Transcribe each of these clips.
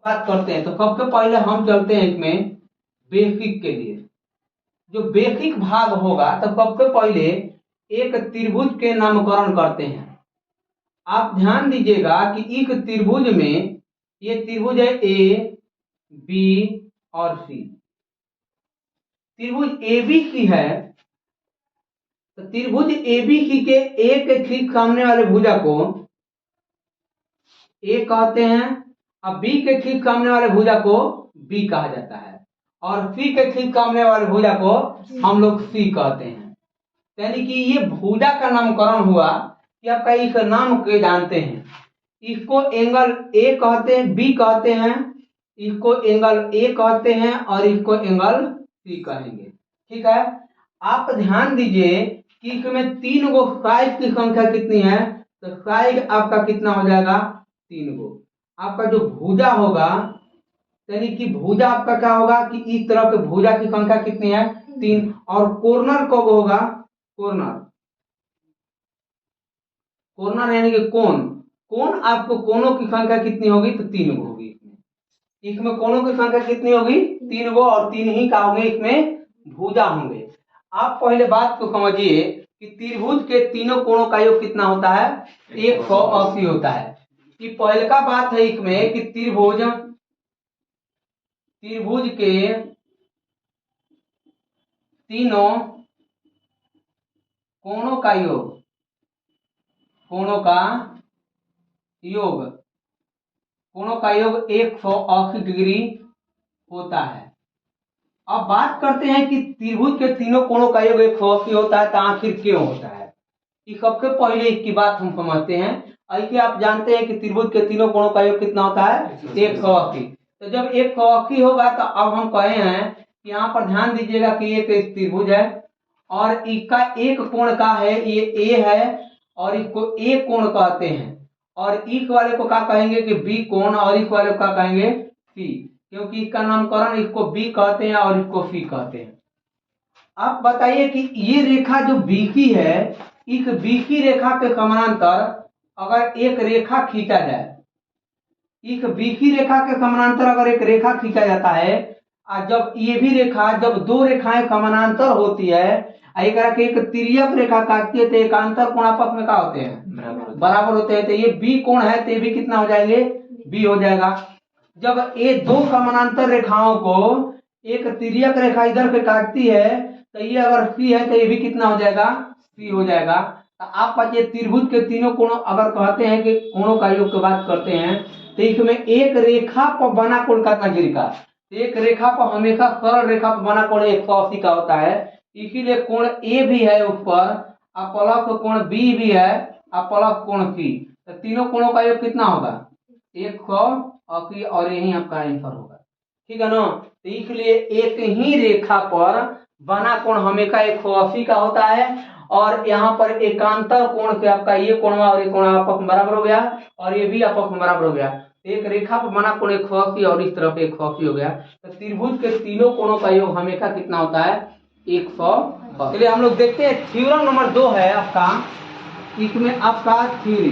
बात करते हैं तो सबसे पहले हम चलते हैं इसमें बेसिक के लिए। जो बेसिक भाग होगा तो सबसे पहले एक त्रिभुज के नामकरण करते हैं। आप ध्यान दीजिएगा कि एक त्रिभुज में ये त्रिभुज है ए बी और सी। त्रिभुज एबीसी है तो त्रिभुज एबीसी के एक ठीक सामने वाले भुजा को ए कहते हैं और बी के ठीक सामने वाले भुजा को बी कहा जाता है और सी के ठीक सामने वाले भुजा को हम लोग सी कहते हैं। यानी कि ये भुजा का नामकरण हुआ कि आपका इस नाम के जानते हैं। इसको एंगल ए कहते हैं, बी कहते हैं, इसको एंगल ए कहते हैं और इसको एंगल सी कहेंगे। ठीक है, आप ध्यान दीजिए कि इसमें 3 गो साइड की संख्या कितनी है तो साइड आपका कितना हो जाएगा 3 गो। आपका जो भुजा होगा यानी कि भुजा आपका क्या होगा कि इस तरह के भुजा की संख्या कितनी है 3 और कॉर्नर कब होगा कॉर्नर यानी कि कोण आपको कोणों की संख्या कितनी होगी तो 3 गो होगी। इसमें कोणों की संख्या कितनी होगी 3 गो और 3 ही का होंगे इसमें भुजा होंगे। आप पहले बात को समझिए कि त्रिभुज के तीनों कोणों का योग कितना होता है 180 होता है। कि पहले का बात है इसमें कि त्रिभुज के तीनों कोणों का योग 180 डिग्री होता है। अब बात करते हैं कि त्रिभुज के तीनों कोणों का योग 180 होता है तो आखिर क्यों होता है। कि सबसे पहले इसकी बात हम समझते हैं। ऐसे आप जानते हैं कि त्रिभुज के तीनों कोणों का योग कितना होता है 180। तो जब 180 होगा तो अब हम कहे हैं कि यहाँ पर ध्यान दीजिएगा कि एक त्रिभुज है और इसका एक कोण का है ये ए है और इसको ए कोण कहते हैं और इस वाले को क्या कहेंगे कि बी कोण और इस वाले को क्या कहेंगे सी, क्योंकि इसका नामकरण इसको बी कहते हैं और इसको सी कहते हैं। आप बताइए कि ये रेखा जो बीसी है इस बीसी रेखा के समानांतर अगर एक रेखा खींचा जाए, इस बीसी रेखा के समानांतर अगर एक रेखा खींचा जाता है और जब ये भी रेखा जब 2 रेखाएं समानांतर होती है एक तिर्यक रेखा काटती है तो एकांतर कोण आपस में क्या होते हैं बराबर होते हैं। तो ये बी कोण है तो ये भी कितना हो जाएंगे बी हो जाएगा। जब ये 2 समानांतर रेखाओं को एक तिर्यक रेखा इधर पे काटती है तो ये अगर सी है तो ये भी कितना हो जाएगा सी हो जाएगा। तो आप ये त्रिभुज के तीनों कोणों अगर कहते हैं कि कोणों का योग की बात करते हैं तो इसमें एक रेखा पर बना कोण कितना डिग्री का, एक रेखा पर हमेशा सरल रेखा पर बना कोण 180 का होता है। इसीलिए कोण ए भी है ऊपर और प्लस कोण बी भी है और प्लस कोण सी, तो तीनों कोणों का योग कितना होगा 180 और यही आपका आंसर होगा। ठीक है ना। तो इसलिए एक ही रेखा पर बना कोण हमेशा 180 का होता है और यहाँ पर एकांतर कोण से आपका ये कोण और ये कोण आपस में बराबर हो गया और ये भी आपस में बराबर हो गया। एक रेखा पर बना कोण 180 और इस तरफ 180 हो गया। तो त्रिभुज के तीनों कोणों का योग हमेशा कितना होता है 180। चलिए हम लोग देखते हैं थ्योरम नंबर 2 है आपका। इसमें आपका थ्योरी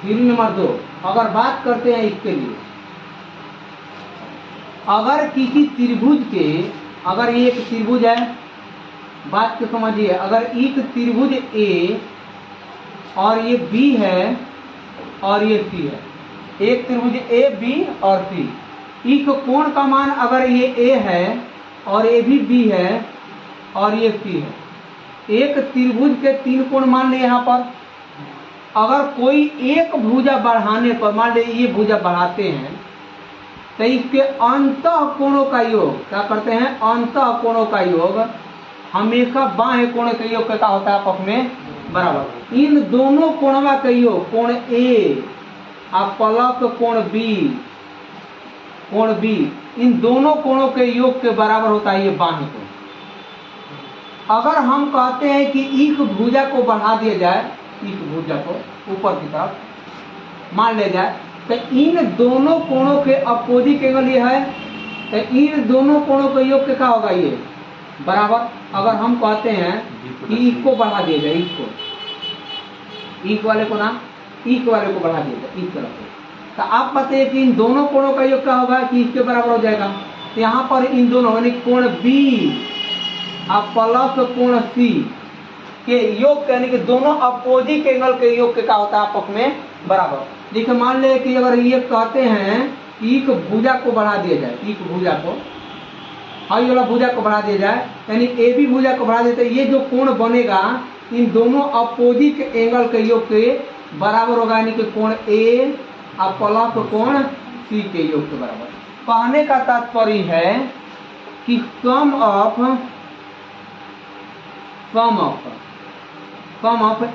नंबर 2 अगर बात करते हैं इसके लिए, अगर किसी त्रिभुज के अगर ये एक त्रिभुज है बात को समझिए, अगर एक त्रिभुज ए और ये बी है और ये सी है, एक त्रिभुज ए बी और सी, इस कोण का मान अगर ये ए है और ये भी बी है और ये सी है, एक त्रिभुज के 3 कोण मान लिए यहाँ पर। अगर कोई एक भुजा बढ़ाने पर मान लीजिए ये भुजा बढ़ाते हैं तो इसके अंतः कोणों का योग क्या करते हैं अंतः कोणों का योग हमेशा बाह्य कोण के योग का होता है आपस में बराबर। इन दोनों कोणों का योग कोण ए और प्लस कोण बी इन दोनों कोणों के योग के बराबर होता है ये बाह्य कोण। अगर हम कहते हैं कि इस भुजा को बढ़ा दिया जाए, इस भुजा को ऊपर की तरफ मान लिया जाए तो इन दोनों कोणों के अपोजिट एंगल ये है तो इन दोनों कोणों के योग क्या होगा ये बराबर। अगर हम कहते हैं कि इसको बढ़ा दिया जाए, इसको इस वाले को ना इस वाले को बढ़ा दिया जाए इस तरफ तो आप बताइए कि इन दोनों कोणों का योग क्या होगा कि इसके बराबर हो जाएगा। तो यहाँ पर इन दोनों यानी कोण बी और प्लस कोण सी के योग यानी कि दोनों अपोजिट एंगल के योग के क्या होता है आपस में बराबर। देखिए मान ले कि अगर ये कहते हैं कि एक भुजा को बढ़ा दिया जाए, एक भुजा को हाई वाला भुजा को बढ़ा दिया जाए यानी ए बी भुजा को बढ़ा देते, ये जो कोण बनेगा इन दोनों अपोजिट एंगल के योग के बराबर होगा, यानी कि कोण ए और प्लस कोण सी के योग के बराबर। कहने का तात्पर्य है कि sum of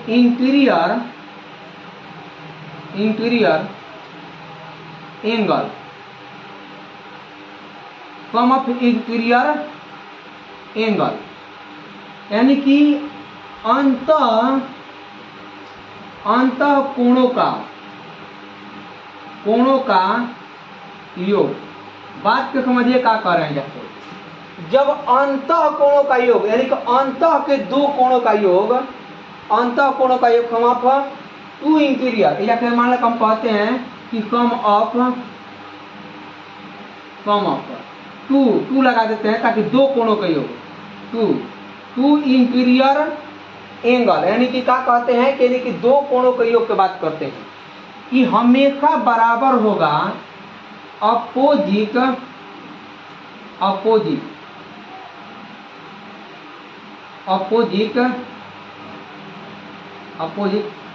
interior angle, sum of interior angle यानी कि अंतः कोणों का योग। बात को समझिए क्या कह रहे हैं। जब अंतः कोणों का योग यानी कि अंतः के दो कोणों का योग, अंतः कोणों का योग सम ऑफ टू इंटीरियर, या फिर मान लो हम कहते हैं कि सम ऑफ टू लगा देते हैं ताकि दो कोणों का योग टू इंटीरियर एंगल यानी कि क्या कहते हैं कि यानी कि दो कोणों के योग की बात करते हैं कि हमेशा बराबर होगा अपोजिट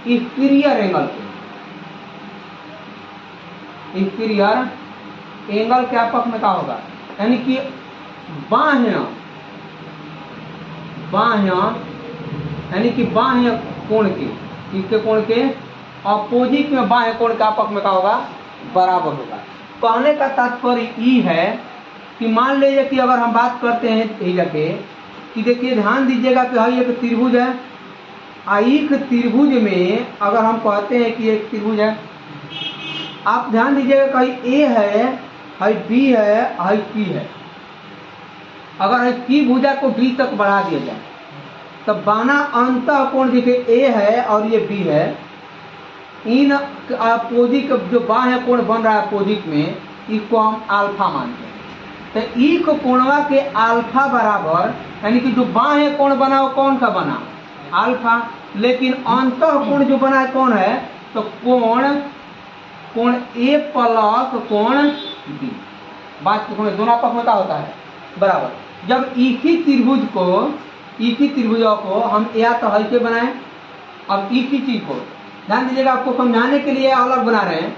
इंटीरियर एंगल के, इंटीरियर एंगल के आपस में क्या होगा यानी कि बाह्य यानी कि बाह्य कोण के, इसके कोण के अपोजिट में बाह्य कोण का आपस में क्या होगा बराबर होगा। कहने का तात्पर्य ये है कि मान लीजिए कि अगर हम बात करते हैं पे कि देखिए ध्यान दीजिएगा कि हाँ एक त्रिभुज है, एक त्रिभुज में अगर हम कहते हैं कि एक त्रिभुज है, आप ध्यान दीजिएगा कहीं ए है, हाई बी है, हाई सी है। अगर हाई सी भुजा को बी तक बढ़ा दिया जाए तब बाना अंतः कोण देखिए ए है और ये बी है, इन अपोजिट जो बाह्य कोण बन रहा है अपोजिट में इसको हम अल्फा मानते हैं। तो एक कोणवा के अल्फा बराबर यानी कि जो बाह्य कोण बना वो कौन सा बना अल्फा, लेकिन अंतः कोण जो बना है कौन है तो कोण ए प्लस कोण बी। बात दोनों आपस में क्या होता है बराबर। जब इसी त्रिभुजों को हम या तो हल्के बनाएं, अब इसी चीज को ध्यान दीजिएगा, आपको समझाने के लिए अलग बना रहे हैं।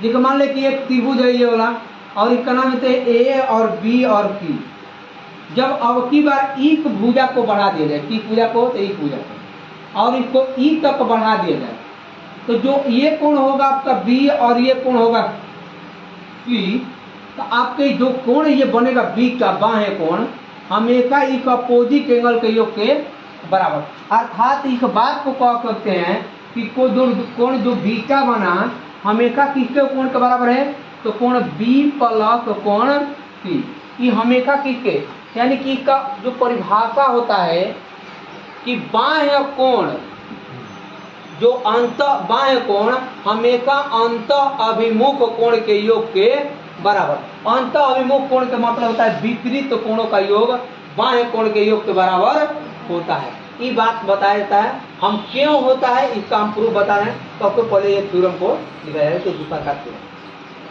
देखो मान ले कि एक त्रिभुज है ये वाला और इसका नाम है ए और बी और सी। जब अब की बार एक भुजा को बढ़ा दिया जाए, किस भुजा को तो एक भुजा को, और इसको ई तक बढ़ा दिया जाए तो जो ये कोण होगा आपका बी और ये कोण होगा सी, तो आपके जो कोण ये बनेगा बी का बाह्य कोण हमेशा इस अपोजिट एंगल के योग के बराबर। अर्थात इस बात को कह सकते हैं कि कोण जो बी का बना हमेशा किसके कोण के बराबर है तो कोण बी प्लस कोण सी। ये हमेशा किसके यानी कि इसका जो परिभाषा होता है कि बाह्य कोण जो बाह्य कोण हमेशा अंत अभिमुख कोण के योग के बराबर। अंत अभिमुख कोण का मतलब होता है विपरीत कोणों का योग बाह्य कोण के योग के बराबर होता है। ये बात बताया जाता है हम क्यों होता है इसका हम प्रूफ बता रहे हैं। तो आपको पहले ये थ्योरम को दिखाया है तो दूसरा का थ्योरम,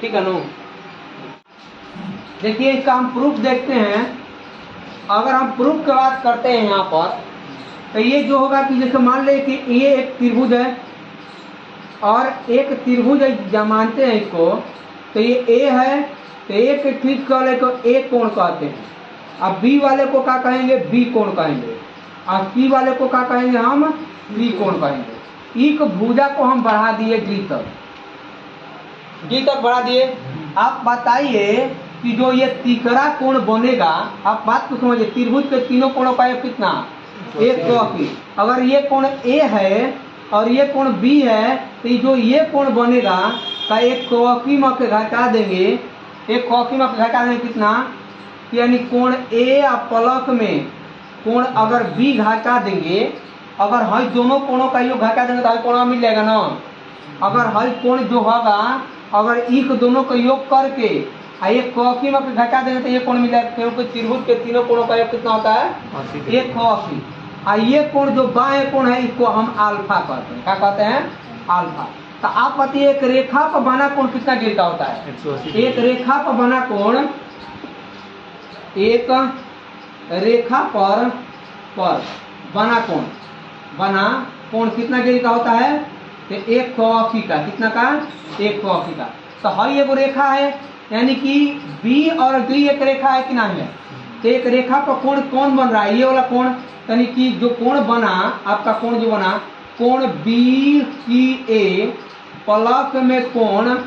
ठीक है ना। देखिए इसका हम प्रूफ देखते हैं। अगर हम प्रूफ की बात करते हैं यहाँ पर तो ये जो होगा कि जैसे मान ले कि ये एक त्रिभुज है और एक त्रिभुज जब मानते हैं इसको तो ये ए है तो ए के ठीक वाले को ए कोण कहते हैं, अब बी वाले को क्या कहेंगे बी कोण कहेंगे, और सी वाले को क्या कहेंगे हम सी कोण कहेंगे। एक भुजा को हम बढ़ा दिए डी तक बढ़ा दिए। आप बताइए कि जो ये तीसरा कोण बनेगा, आप बात को समझिए, त्रिभुज के तीनों कोणों का योग कितना 180। अगर ये कोण ए है और ये कोण बी है तो जो ये कोण बनेगा का एक कौकी में के घटा देंगे, एक कौकी में घटा देंगे कितना यानी कोण ए और प्लस में कोण अगर बी घटा देंगे, अगर हर दोनों कोणों का योग घटा देंगे तो हर कोण मिल जाएगा ना। अगर हर कोण जो होगा अगर ई को दोनों का योग करके एक क में घटा देंगे तो ये कोण मिलेगा, क्योंकि त्रिभुज के तीनों कोणों का योग कितना होता है 180। ये कोण जो बाएं कोण है इसको हम अल्फा कहते हैं। क्या कहते हैं? अल्फा। तो आप बताइए एक रेखा पर बना कोण कितना डिग्री का होता है? एक रेखा पर बना कोण, एक रेखा पर बना कोण कितना डिग्री का होता है? 180 का। कितना का? 180 का। तो हई एगो रेखा है, यानी कि बी और डी एक रेखा है कि नहीं है? तो एक रेखा पर कोण कौन बन रहा है? ये वाला कोण, यानी कि जो कोण बना आपका, कोण जो बना कोण बी सी ए प्लस में कोण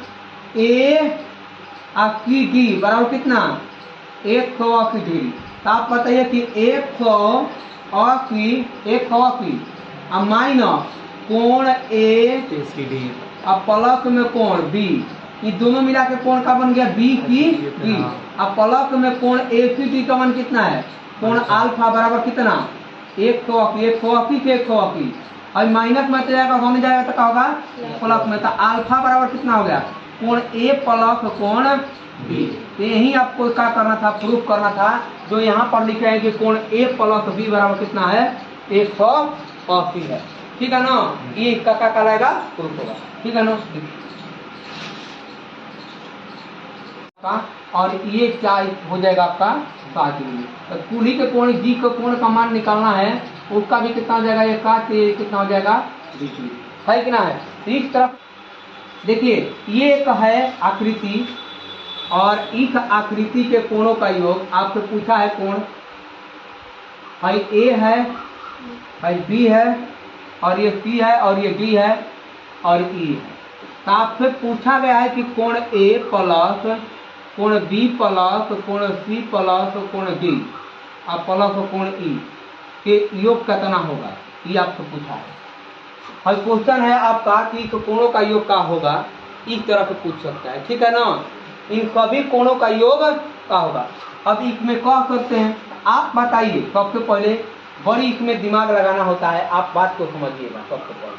ए की डी बराबर कितना? 180 डिग्री। तो आप बताइए कि 180 माइनस कोण ए अब प्लस में कोण बी, ये दोनों मिला के कोण का बन गया बी की डी। अब प्लस में कोण ए सी डी का मान कितना है? कोण अल्फा बराबर कितना? 180 के 180 और माइनस में जाएगा, होने जाएगा तो क्या होगा? प्लस में। तो अल्फा बराबर कितना हो गया? कोण ए प्लस कोण बी। तो यही आपको क्या करना था? प्रूफ करना था। जो यहाँ पर लिखे हैं कि कोण ए प्लस बी बराबर कितना है? 180 है। ठीक है ना? ये क्या कहलाएगा? प्रूफ होगा। ठीक है ना? और ये क्या हो जाएगा आपका? 60 डिग्री। तो कुली के कोण जी के कोण का मान निकालना है, उसका भी कितना हो जाएगा? ये कितना हो जाएगा? 20 डिग्री है कि ना है? इस तरफ देखिए, ये एक है आकृति और इस आकृति के कोणों का योग आपसे पूछा है। कोण है ए है बी है और ये सी है और ये डी है और ई है। तो आपसे पूछा गया है कि कोण ए प्लस कोण बी प्लस कोण सी प्लस कोण डी और प्लस कोण ई के योग कितना होगा? ये आपसे पूछा है। और क्वेश्चन है आपका कि कोणों का योग क्या होगा, इस तरह से पूछ सकता है। ठीक है ना? इन सभी कोणों का योग क्या होगा? अब इसमें कह सकते हैं, आप बताइए। सबसे पहले बड़ी इसमें दिमाग लगाना होता है, आप बात को समझिएगा। सबसे पहले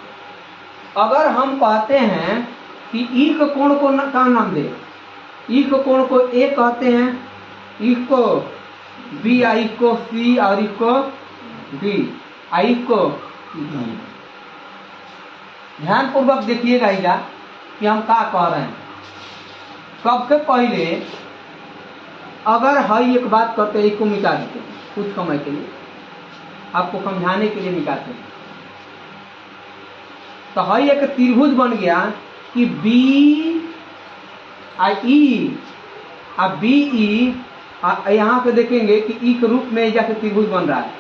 अगर हम कहते हैं कि ई के कोण को क्या नाम दे? ई के कोण को ए कहते हैं, इसको बी, आई को सी और इसको डी, आई को ध्यान पूर्वक देखिएगा इधर कि हम क्या कह रहे हैं। सबसे पहले अगर हई एक बात करते हैं, इसको मिटा देते हैं कुछ समय के लिए, आपको समझाने के लिए मिटाते हैं। तो हई एक त्रिभुज बन गया कि बी आई और बी ई, यहाँ पे देखेंगे कि ई के रूप में जाके त्रिभुज बन रहा है।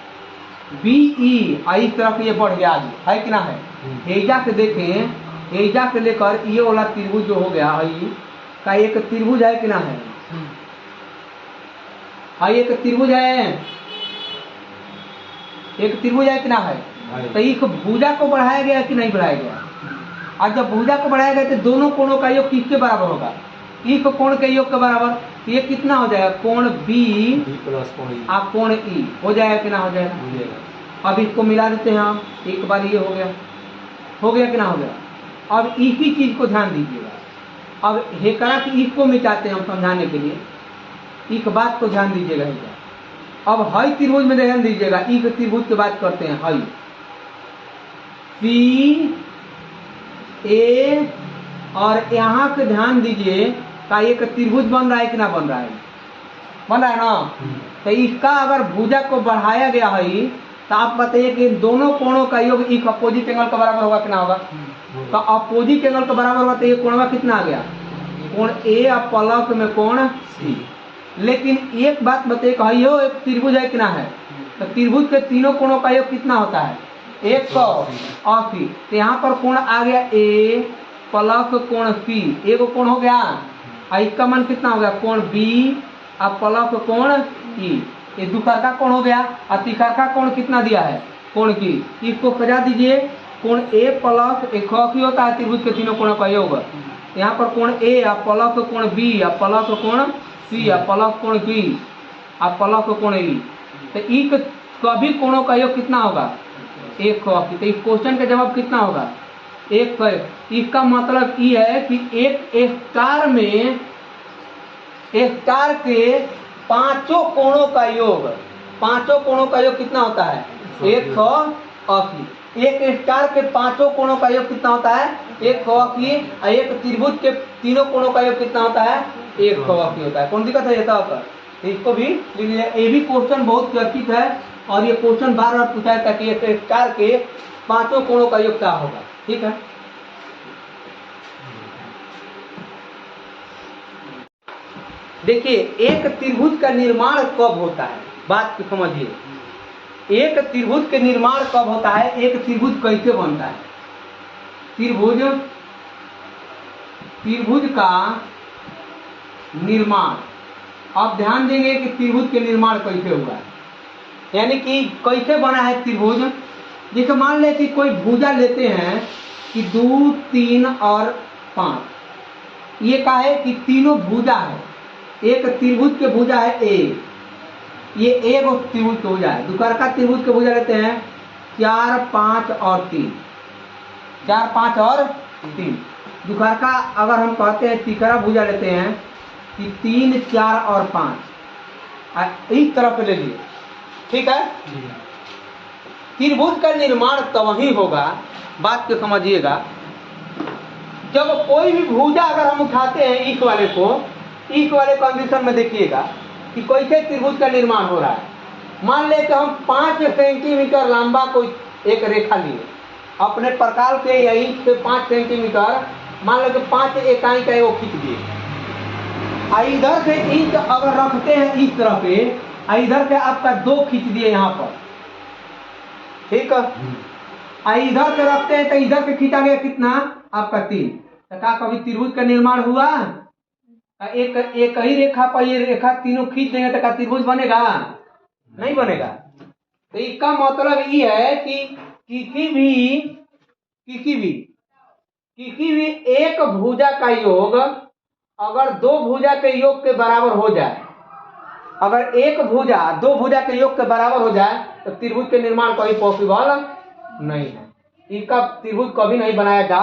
बी ई आई तरफ ये बढ़ गया आगे, है कि ना है? एजा से देखें, एजा से लेकर ये वाला त्रिभुज जो हो गया आई का एक त्रिभुज है कि ना है? हाँ, एक त्रिभुज है, एक त्रिभुज है कि ना है? तो एक भुजा को बढ़ाया गया कि नहीं बढ़ाया गया? और जब भुजा को बढ़ाया गया तो दोनों कोणों का योग किसके बराबर होगा? एक कोण के योग के बराबर। ये कितना हो जाएगा? कोण बी प्लस कोण ई हो जाएगा कि ना हो जाएगा? अब इसको मिला देते हैं हम, एक बार ये हो गया कि ना हो गया? अब इसी चीज को ध्यान दीजिएगा। अब हेकरा की इसको मिटाते हैं हम समझाने के लिए, एक बात को ध्यान दीजिएगा। अब हई त्रिभुज में ध्यान दीजिएगा, एक त्रिभुज की बात करते हैं। हई सी ए और यहाँ पे ध्यान दीजिए का एक त्रिभुज बन रहा है कि ना बन रहा है? बन रहा है ना? तो इसका अगर भुजा को बढ़ाया गया है तो आप बताइए कि दोनों कोणों का योग एक अपोजिट एंगल का बराबर होगा कि ना होगा? तो अपोजिट एंगल का बराबर होगा तो ये कोण में कितना आ गया? कोण ए और प्लस में कोण सी। लेकिन एक बात बताइए, कहियो एक त्रिभुज है कि ना है? तो त्रिभुज के तीनों कोणों का योग कितना होता है? 180। तो यहाँ पर कोण आ गया ए प्लस कोण सी, एक कोण हो गया। और इसका मान कितना हो गया? कोण बी और प्लस कोण ई, ये दूसरा का कोण हो गया। और तीसरा का कोण कितना दिया है? कोण की। इसको सजा दीजिए, कोण ए प्लस 180 होता है त्रिभुज के तीनों कोणों का योग। यहाँ पर कोण ए और प्लस कोण बी और प्लस कोण सी और प्लस कोण बी और प्लस कोण ई। तो ई सभी कोणों का योग कितना होगा? 180। तो इस क्वेश्चन का जवाब कितना होगा? एक इसका मतलब ये है कि एक स्टार के पांचों कोणों का योग, पांचों कोणों का योग कितना होता है? 180। एक स्टार के पांचों कोणों का योग कितना होता है? 180। और एक त्रिभुज के तीनों कोणों का योग कितना होता है? 180 होता है। कौन दिक्कत है? ये होता है। इसको भी लिख लीजिए। ये भी क्वेश्चन बहुत चर्चित है और ये क्वेश्चन बार बार पूछा जाता है कि एक स्टार के पांचों कोणों का योग क्या होगा। ठीक है, देखिए एक त्रिभुज का निर्माण कब होता है, बात को समझिए। एक त्रिभुज के निर्माण कब होता है? एक त्रिभुज कैसे बनता है? त्रिभुज का निर्माण, आप ध्यान देंगे कि त्रिभुज के निर्माण कैसे हुआ है, यानी कि कैसे बना है त्रिभुज। जैसे मान ले कि कोई भुजा लेते हैं कि 2, 3 और 5। ये कहा है कि तीनों भुजा है, एक त्रिभुज के भुजा है ए, ये एक त्रिभुज के भुजा है। दुकर्का त्रिभुज के भुजा लेते हैं 4, 5 और 3, 4, 5 और 3। दुकर्का अगर हम कहते हैं तीसरा भुजा लेते हैं कि 3, 4 और 5, इस तरफ ले लिए। ठीक है, त्रिभुज का निर्माण तब ही होगा, बात को समझिएगा, जब कोई भी भुजा अगर हम उठाते हैं इस वाले कंडीशन में देखिएगा कि कैसे त्रिभुज का निर्माण हो रहा है। मान ले कि हम 5 सेंटीमीटर लंबा कोई एक रेखा लिए, अपने प्रकार के या इंच से 5 सेंटीमीटर, मान लो कि 5 इकाई का वो खींच दिए। इधर से इंच अगर रखते हैं इस तरह पे, इधर से आपका 2 खींच दिए यहाँ पर। ठीक है, इधर से रखते हैं तो इधर से खींचा गया कितना? आपका 3। तो क्या कभी त्रिभुज का निर्माण हुआ? एक ही रेखा पर ये रेखा तीनों खींच देंगे तो क्या त्रिभुज बनेगा? नहीं बनेगा। तो इसका मतलब ये है कि किसी भी एक भुजा का योग अगर 2 भुजा के योग के बराबर हो जाए, अगर एक भुजा 2 भुजा के योग के बराबर हो जाए तो त्रिभुज के निर्माण कभी पॉसिबल नहीं है। इसका त्रिभुज कभी नहीं बनाया जा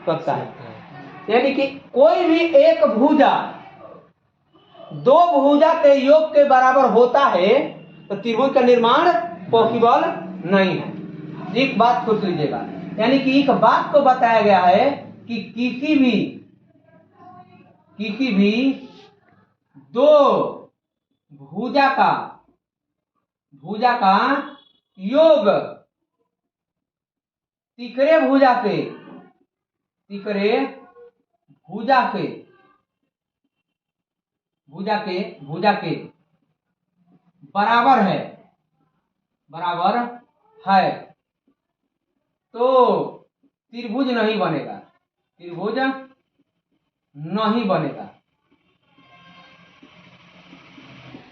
सकता है। यानी कि कोई भी एक भुजा 2 भुजा के योग के बराबर होता है तो त्रिभुज का निर्माण पॉसिबल नहीं है। एक बात सोच लीजिएगा, यानी कि एक बात को बताया गया है कि किसी भी 2 भुजा का योग तीसरे भुजा के बराबर है तो त्रिभुज नहीं बनेगा,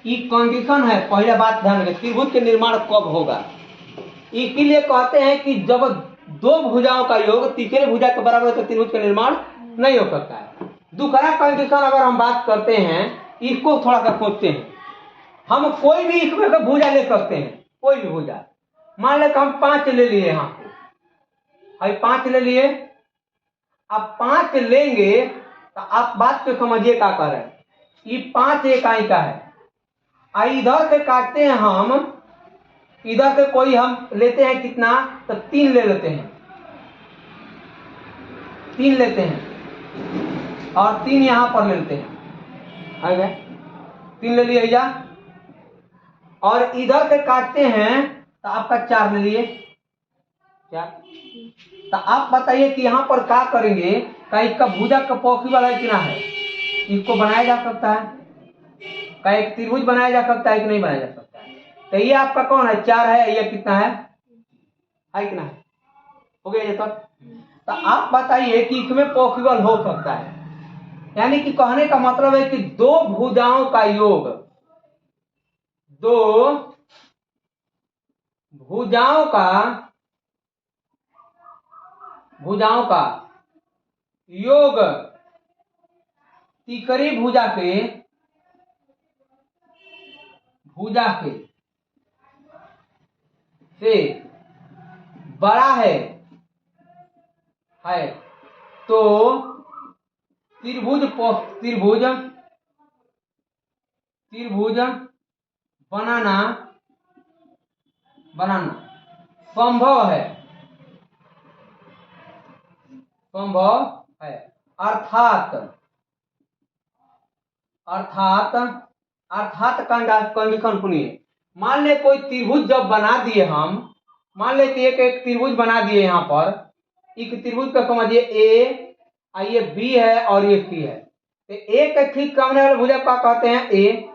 ये कंडीशन है। पहले बात ध्यान रखें, त्रिभुज के निर्माण कब होगा। इसीलिए कहते हैं कि जब 2 भुजाओं का योग तीसरे भुजा के बराबर है तो त्रिभुज का निर्माण नहीं हो सकता है। दूसरा कंडीशन अगर हम बात करते हैं, इसको थोड़ा सा सोचते हैं। हम कोई भी इसमें से भुजा ले सकते हैं, कोई भी भुजा। मान लें कि हम 5 ले लिए, यहाँ पे 5 ले लिए। अब 5 लेंगे तो आप बात को समझिए क्या कर रहे हैं। ये 5 इकाई का है, इधर से काटते हैं हम, इधर से कोई हम लेते हैं कितना? तो 3 ले लेते हैं, 3 लेते हैं और 3 यहां पर ले लेते हैं। आ गए 3 ले लिए या, और इधर से काटते हैं तो आपका 4 ले लिए। क्या तो आप बताइए कि यहां पर क्या करेंगे? क्या इसका भुजा का पॉसिबल है कि ना है? इसको बनाया जा सकता है? क्या एक त्रिभुज बनाया जा सकता है कि नहीं बनाया जा सकता है? तो ये आपका कौन है? 4 है, ये कितना है कितना है? हो गया ये तक। तो आप बताइए कि इसमें पॉसिबल हो सकता है, यानी कि कहने का मतलब है कि 2 भुजाओं का योग, 2 भुजाओं का योग तीसरी भुजा से बड़ा है है तो त्रिभुज त्रिभुज त्रिभुज बनाना बनाना संभव है अर्थात अर्थात अर्थात कंडीशन सुनिए। मान ले कोई त्रिभुज जब बना दिए हम, मान ले कि एक त्रिभुज बना दिए यहाँ पर, एक त्रिभुज का समझिए ए, ये बी है और ये सी है। तो ए के ठीक सामने वाले भुजा का कहते हैं ए,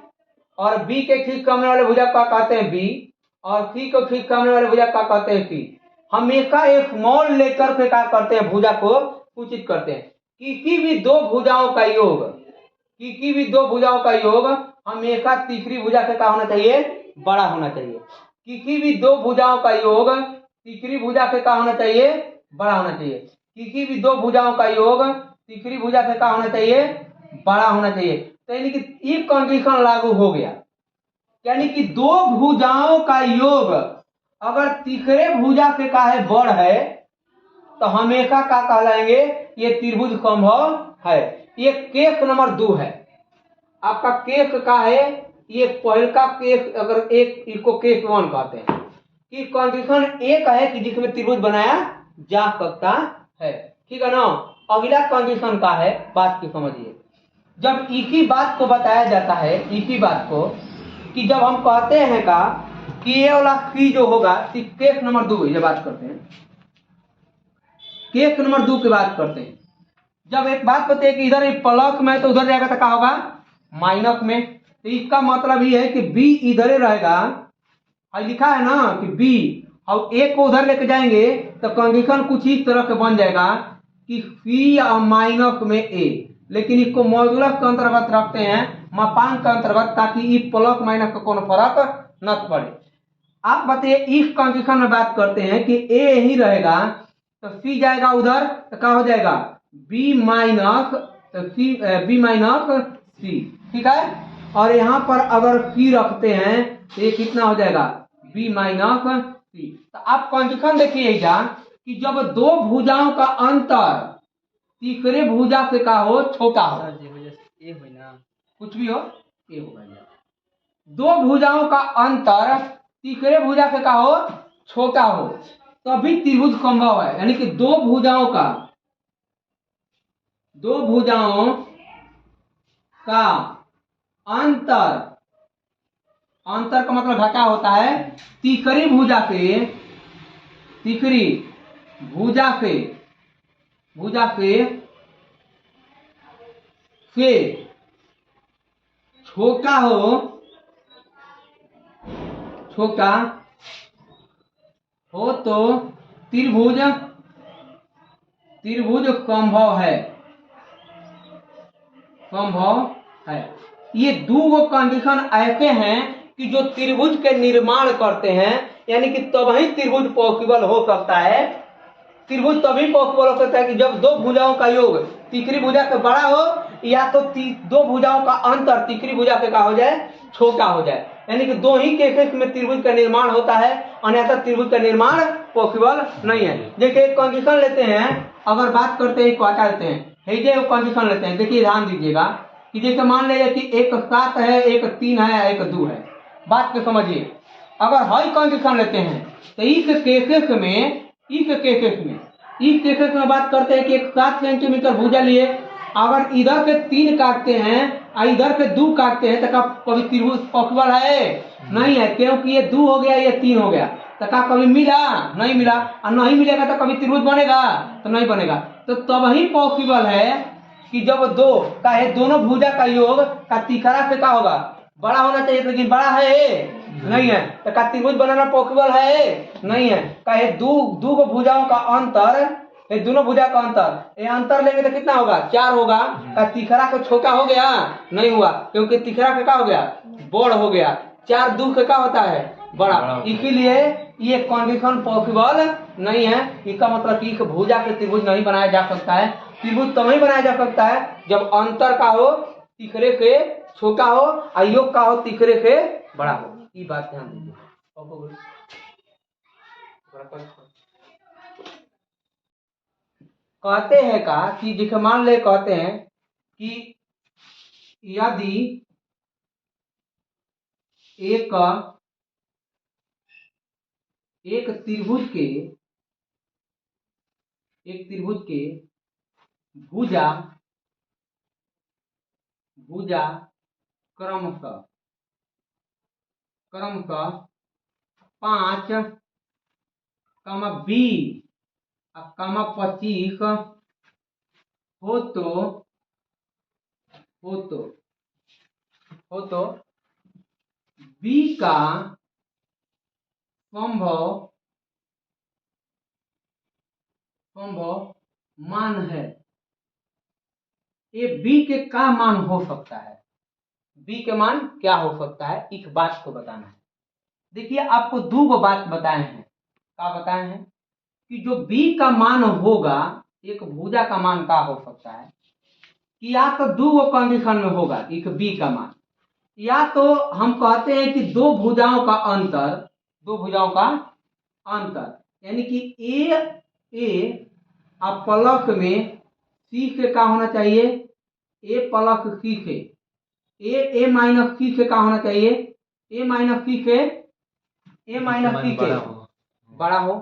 और बी के ठीक सामने वाले भुजा का कहते हैं बी, और सी को ठीक सामने वाले भुजा का कहते हैं सी। हमेशा एक मॉल लेकर के क्या करते हैं, भुजा को सूचित करते हैं। किसी भी दो भुजाओं का योग, किसी भी दो भुजाओं का योग हमेशा तीसरी भुजा से क्या होना चाहिए, बड़ा होना चाहिए। किसी भी दो भुजाओं का योग तीसरी भुजा से क्या होना चाहिए, बड़ा होना चाहिए। किसी भी दो भुजाओं का योग तीसरी भुजा से क्या होना चाहिए, बड़ा होना चाहिए। तो यानी कि ये कंडीशन लागू हो गया, यानी कि दो भुजाओं का योग अगर तीसरे भुजा से का है बड़ है तो हमेशा क्या कहलाएंगे, ये त्रिभुज संभव है। ये केस नंबर 2 है आपका। केस का है ये पहल का केस, अगर एक इसको केस 1 कहते हैं कि कंडीशन एक है कि जिसमें त्रिभुज बनाया जा सकता है, ठीक है ना। अगला कंडीशन का है, बात की समझिए। जब इसी बात को बताया जाता है, इसी बात को कि जब हम कहते हैं का कि ये वाला सी जो होगा, केस नंबर 2 ये बात करते हैं, केस नंबर 2 की बात करते हैं। जब एक बात बताइए कि इधर प्लस में तो उधर जाएगा तो क्या होगा, माइनस में। तो इसका मतलब ये है कि बी इधर रहेगा, लिखा है ना कि बी, और ए को उधर लेके जाएंगे तो कंडीशन कुछ इस तरह के बन जाएगा कि सी और माइनस में ए, लेकिन इसको मॉड्यूलस के अंतर्गत रखते हैं, मापांक के अंतर्गत, ताकि ये प्लस माइनस का कोई फर्क न पड़े। आप बताइए इस कंडीशन में बात करते हैं कि ए ही रहेगा तो सी जाएगा उधर तो क्या हो जाएगा, बी माइनस सी, बी माइनस सी, ठीक है। और यहाँ पर अगर सी रखते हैं तो ये कितना हो जाएगा, बी माइनस सी। तो आप कंडीशन देखिएगा कि जब दो भुजाओं का अंतर तीसरे भुजा से का हो छोटा हो, कुछ भी हो ए होगा, दो भुजाओं का अंतर तीसरे भुजा से का हो छोटा हो तभी त्रिभुज संभव है। यानी कि दो भुजाओं का अंतर, अंतर का मतलब घटा होता है, तीसरी भुजा से छोटा हो तो त्रिभुज संभव है। ये दो कंडीशन ऐसे हैं कि जो त्रिभुज के निर्माण करते हैं, यानी कि तभी त्रिभुज पॉसिबल हो सकता है। त्रिभुज तभी पॉसिबल हो सकता है कि जब दो भुजाओं का योग तीसरी भुजा से बड़ा हो, या तो दो भुजाओं का अंतर तीसरी भुजा से का हो जाए, छोटा हो जाए। यानी कि दो ही केसेस में त्रिभुज का निर्माण होता है, अन्यथा त्रिभुज का निर्माण पॉसिबल नहीं है। देखिए एक कंडीशन लेते हैं, अगर बात करते हैं, हटा लेते हैं, कंडीशन लेते हैं। देखिए ध्यान दीजिएगा कि जैसे मान लीजिए कि एक 7 है, एक 3 है, एक 2 है। बात को समझिए, अगर हाई कंडीशन लेते हैं तो इस केसेस में बात करते हैं कि एक 7 सेंटीमीटर भुजा लिए, अगर इधर के 3 काटते हैं और इधर के 2 काटते हैं तो कभी त्रिभुज पॉसिबल है, नहीं है, क्योंकि ये 2 हो गया, ये 3 हो गया। तो क्या कभी मिला, नहीं मिला, और नहीं मिलेगा तो कभी त्रिभुज बनेगा, तो नहीं बनेगा। तो तब ही पॉसिबल है कि जब दो का है, दोनों भुजा का योग का तीसरा से क्या होगा, बड़ा होना चाहिए, लेकिन बड़ा है नहीं है। तो का त्रिभुज बनाना पॉसिबल है, नहीं है। का दो भुजाओं का अंतर, ये दोनों भुजा का अंतर, ये अंतर लेंगे तो कितना होगा, 4 होगा। का तीसरा का छोटा हो गया, नहीं हुआ, क्योंकि तीसरा का क्या हो गया, बड़ हो गया। 4 2 का क्या होता है, बड़ा। इसीलिए ये कंडीशन पॉसिबल नहीं है। इसका मतलब कि भुजा से त्रिभुज नहीं बनाया जा सकता है। त्रिभुज तभी बनाया जा सकता है जब अंतर का हो तीसरे से छोटा हो और योग का हो तीसरे से बड़ा हो। ये बात ध्यान दीजिए। कहते हैं का कि देखिए मान ले कहते हैं कि यदि एक एक त्रिभुज के भुजा क्रमशः 5, 20 और 25 हो तो बी का संभव मान है। ये बी के का मान हो सकता है, बी के मान क्या हो सकता है, इस बात को बताना है। देखिए आपको दो बात बताए हैं, क्या बताए हैं कि जो बी का मान होगा, एक भुजा का मान का हो सकता है कि या तो दो कंडीशन में होगा एक बी का मान, या तो हम कहते हैं कि दो भुजाओं का अंतर यानी कि ए अब पलक में सी से का होना चाहिए, ए प्लस सी से ए माइनस सी से का होना चाहिए, ए माइनस सी से बड़ा हो।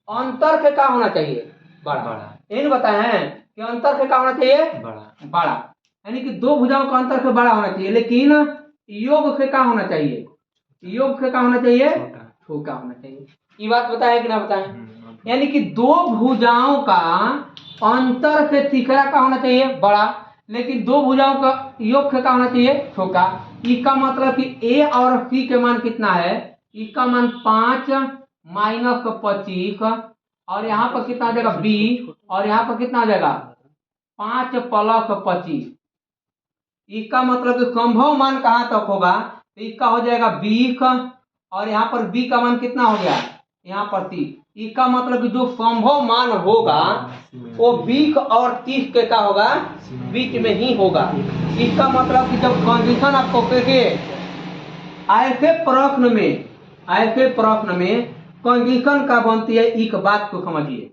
अंतर से का होना चाहिए, बड़ा। इन बताए हैं कि अंतर से का होना चाहिए, बड़ा। यानी कि दो भुजाओं का अंतर से बड़ा होना चाहिए, लेकिन योग से का होना चाहिए, छोटा होना चाहिए। ये बात बताया कि ना बताए। यानी कि दो भुजाओं का अंतर से तीसरा का होना चाहिए बड़ा, लेकिन दो भुजाओं का योग से का होना चाहिए छोटा। इसका मतलब कि ए और सी के मान कितना है, इसका मान 5 माइनस 25 और यहाँ पर कितना आ जाएगा बी, और यहाँ पर कितना आ जाएगा 5 प्लस 25। इसका मतलब संभव मान कहाँ तक होगा, तो इसका हो जाएगा 20 और यहाँ पर बी का मान कितना हो गया, यहाँ पर 30। इसका मतलब कि जो संभव मान होगा वो 20 और 30 के का होगा, बीच में ही होगा। इसका मतलब कि जब कंडीशन आपको कहिए ऐसे प्रश्न में कंडीशन का बनती है, एक बात को समझिए।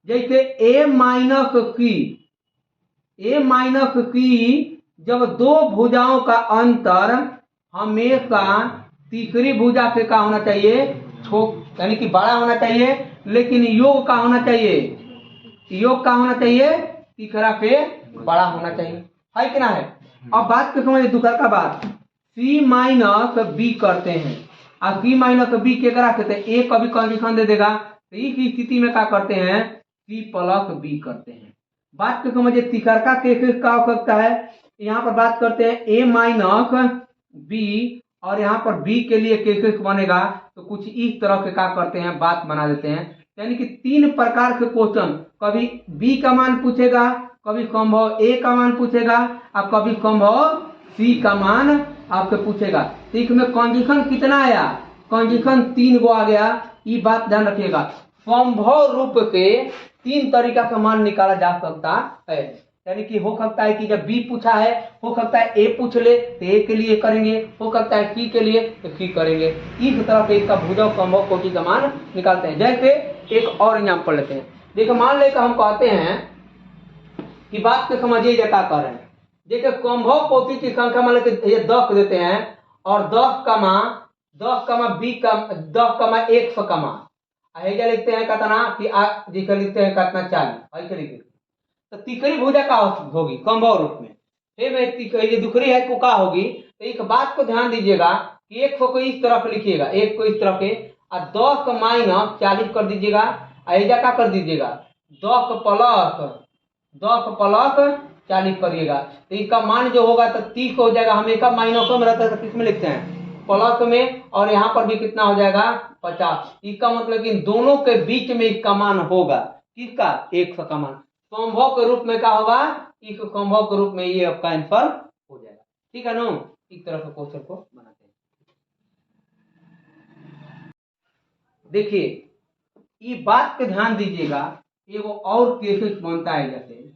जैसे ए माइनस सी जब दो भुजाओं का अंतर हमेशा तीसरी भुजा से का होना चाहिए, यानी कि बड़ा होना चाहिए, लेकिन योग का होना चाहिए तीसरा से बड़ा होना चाहिए, है कि ना है। अब बात को समझिए, दूसरा का बात सी माइनस बी करते हैं, और सी माइनस बी के करा कहते हैं, ए कभी कंडीशन दे देगा, तो इस स्थिति में क्या करते हैं, सी प्लस बी करते हैं। बात को समझिए, तीसरा का केसेस का हो सकता है। यहाँ पर बात करते हैं ए माइनस बी, और यहाँ पर बी के लिए केसेस बनेगा तो कुछ इस तरह से क्या करते हैं, बात बना देते हैं। यानी कि 3 प्रकार के क्वेश्चन, कभी बी का मान पूछेगा, कभी संभव ए का मान पूछेगा, और कभी संभव सी का मान आपसे पूछेगा। तो इसमें कंडीशन कितना आया, कंडीशन 3 गो आ गया। ये बात ध्यान रखिएगा, संभव रूप से 3 तरीका का मान निकाला जा सकता है। यानी कि हो सकता है कि जब बी पूछा है, हो सकता है ए पूछ ले तो ए के लिए करेंगे, हो सकता है सी के लिए तो सी करेंगे। इस तरह से इसका भुजा संभव कोटि का मान निकालते हैं। जैसे एक और एग्जाम्पल लेते हैं, देखो मान लेकर हम कहते हैं कि बात को समझिए क्या कर रहे हैं। देखिए संभव कोटि की संख्या मान लेते ये 10 देते हैं, और 10 का मान 100 का मान ऐसा लिखते हैं कितना कि जिसे लिखते हैं कितना 40, ऐसे लिखते हैं। तो तीसरी भुजा का होगी संभव रूप में, फिर दूसरी है को का होगी। तो एक बात को ध्यान दीजिएगा कि 100 को इस तरफ लिखिएगा, 1 को इस तरफ के, और 10 माइनस 40 कर दीजिएगा, ऐसा क्या कर दीजिएगा 10 प्लस 40 करिएगा। तो इसका मान जो होगा तो 30 हो जाएगा। हमेशा माइनसों में रहता है तो किस में लिखते हैं, प्लस में, और यहाँ पर भी कितना हो जाएगा 50। इसका मतलब कि इन दोनों के बीच में इसका मान होगा, किसका 100 का मान। संभव के रूप में क्या होगा, इस संभव के रूप में ये आपका आंसर हो जाएगा। ठीक है ना, इस तरह से क्वेश्चन को बनाते हैं। देखिए ये बात पे ध्यान दीजिएगा, ये वो और केसेस बनता है। जैसे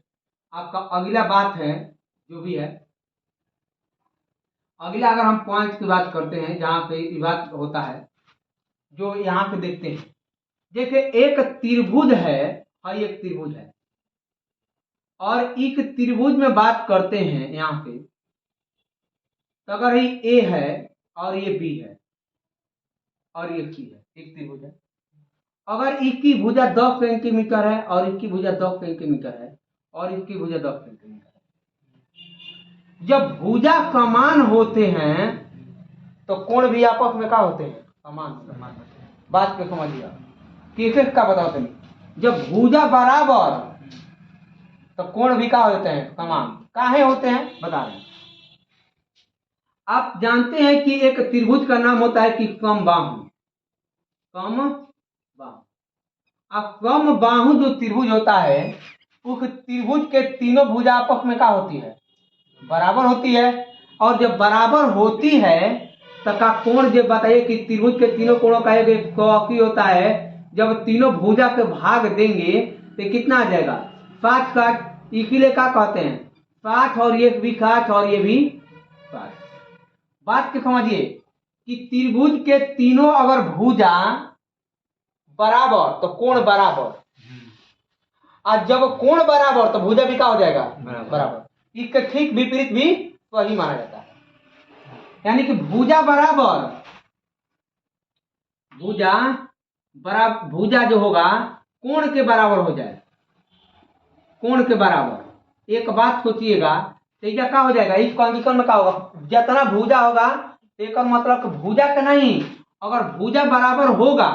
आपका अगला बात है जो भी है, अगला अगर हम पॉइंट की बात करते हैं जहां पे ये बात होता है, जो यहाँ पे देखते हैं। जैसे एक त्रिभुज है, एक त्रिभुज है, और एक त्रिभुज में बात करते हैं यहाँ पे, तो अगर ये ए है और ये बी है और ये सी है, एक त्रिभुज है। अगर इसकी भुजा 10 सेंटीमीटर है और इसकी भुजा 10 सेंटीमीटर है और इसकी भुजा 10 सेंटीमीटर है, जब भुजा समान होते हैं तो कोण भी आपस में क्या होते हैं? समान। बात को समझिए, कैसे का बताओ तुम। जब भुजा बराबर तो कोण भी क्या होते हैं? समान। काहे होते हैं बता रहे हैं। आप जानते हैं कि एक त्रिभुज का नाम होता है कि समबाहु। अब समबाहु जो त्रिभुज होता है, उस त्रिभुज के तीनों भुजा आपस में क्या होती है? बराबर होती है। और जब बराबर होती है तो का कोण, जो बताइए कि त्रिभुज के तीनों कोणों का एक कोण होता है, जब तीनों भुजा के भाग देंगे तो कितना आ जाएगा? 60। इसीलिए क्या कहते हैं? 60 और ये भी 60 और ये भी 60। बात को समझिए कि त्रिभुज के तीनों अगर भुजा बराबर तो कोण बराबर, और जब कोण बराबर तो भुजा भी क्या हो जाएगा? बराबर। इसके ठीक विपरीत भी वही माना जाता है। यानी कि भुजा बराबर, भुजा जो होगा कोण के बराबर हो जाए, कोण के बराबर। एक बात सोचिएगा, तो क्या हो जाएगा? इस कंडीशन में क्या होगा? जितना भुजा होगा एक मतलब भुजा का नहीं, अगर भुजा बराबर होगा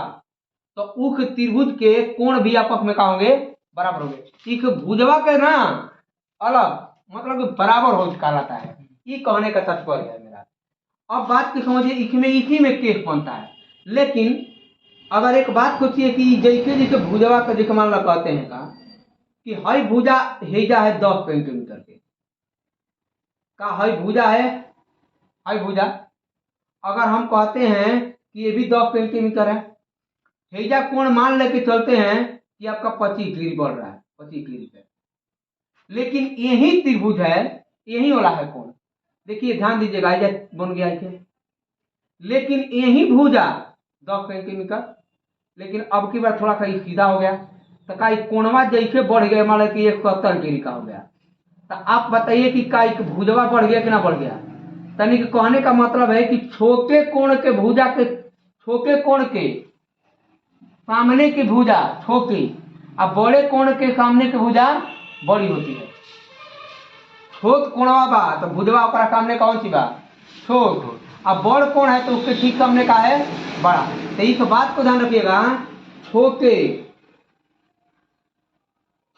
तो उस त्रिभुज के कोण भी आपस में क्या होंगे? बराबर होंगे। एक भुजवा के ना अलग मतलब बराबर हो कहलाता है। ये कहने का तात्पर्य है मेरा। अब बात को समझिए, इसी में केस बनता है। लेकिन अगर एक बात सोचिए कि जैसे भुजवा का जैसे मान लो कहते हैं का कि हई भुजा हेजा है 10 सेंटीमीटर के, का हई भुजा है, हई भुजा अगर हम कहते हैं कि ये भी 10 सेंटीमीटर है, हेजा कोण मान लेके चलते हैं कि आपका 25 डिग्री बढ़ रहा है, 25 डिग्री पे। लेकिन यही त्रिभुज है, यही वाला है कोण। देखिए ध्यान दीजिएगा, हेजा बन गया है, लेकिन यही भुजा 10 सेंटीमीटर, लेकिन अब की बार थोड़ा सा सीधा हो गया, तो का कोणवा जैसे बढ़ गया, मान लो कि 170 डिग्री का हो गया। तो आप बताइए कि का भुजवा बढ़ गया कि ना बढ़ गया? तनिक कहने का मतलब है कि छोटे कोण के भुजा के, छोटे कोण के सामने की भुजा छोटी और बड़े कोण के सामने की भुजा बड़ी होती है। छोट कोणवा बा तो भुजवा ओकरा सामने कौन सी बा? छोट। अब बड़ कोण है तो उसके ठीक सामने का है बड़ा। तो इस बात को ध्यान रखिएगा, छोटे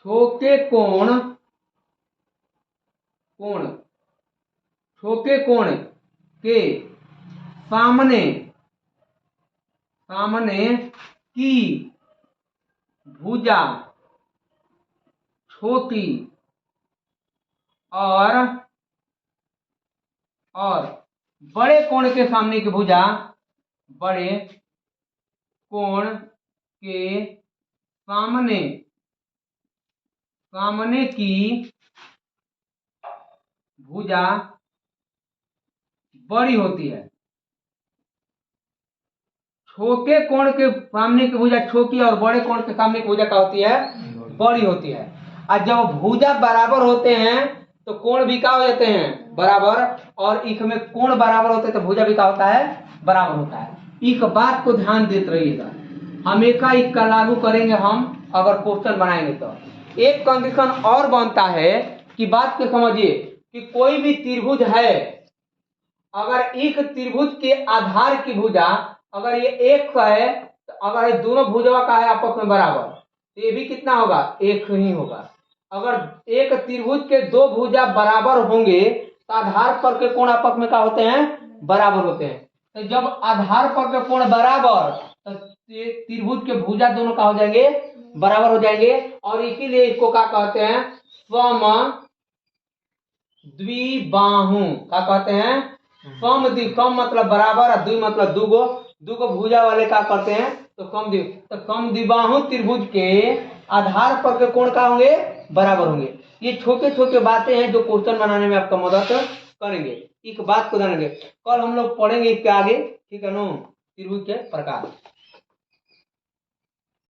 छोटे कोण के सामने की भुजा छोटी और बड़े कोण के सामने की भुजा, बड़े कोण के सामने की भुजा बड़ी होती है। छोटे कोण के सामने की भुजा छोटी और बड़े कोण के सामने की भुजा क्या होती है? बड़ी होती है। और जब भुजा बराबर होते हैं तो कोण भी क्या हो जाते हैं? बराबर। और इसमें कोण बराबर होते हैं तो भुजा भी क्या होता है? बराबर होता है। इस बात को ध्यान देते रहिएगा, हमेशा इसका लागू करेंगे हम अगर क्वेश्चन बनाएंगे तो। एक कंडीशन और बनता है कि बात को समझिए कि कोई भी त्रिभुज है, अगर एक त्रिभुज के आधार की भुजा अगर ये एक है, तो अगर ये दोनों भुजवा का है आपस में बराबर, तो ये भी कितना होगा? एक ही होगा। अगर एक त्रिभुज के दो भुजा बराबर होंगे तो आधार पर के कोण आपस में क्या होते हैं? बराबर होते हैं। तो जब आधार पर के कोण बराबर, तो त्रिभुज के भुजा दोनों का हो जाएंगे? बराबर हो जाएंगे। और इसीलिए इसको क्या कहते हैं? समद्विबाहु। क्या कहते हैं? सम मतलब बराबर और द्वि मतलब दूगो भुजा वाले क्या करते हैं? तो समद्विबाहु त्रिभुज के आधार पर के कोण क्या होंगे? बराबर होंगे। ये छोटे छोटे बातें हैं जो क्वेश्चन बनाने में आपका मदद करेंगे। एक बात को ध्यान रखेंगे, कल हम लोग पढ़ेंगे इसके आगे, ठीक है नो, त्रिभुज के प्रकार।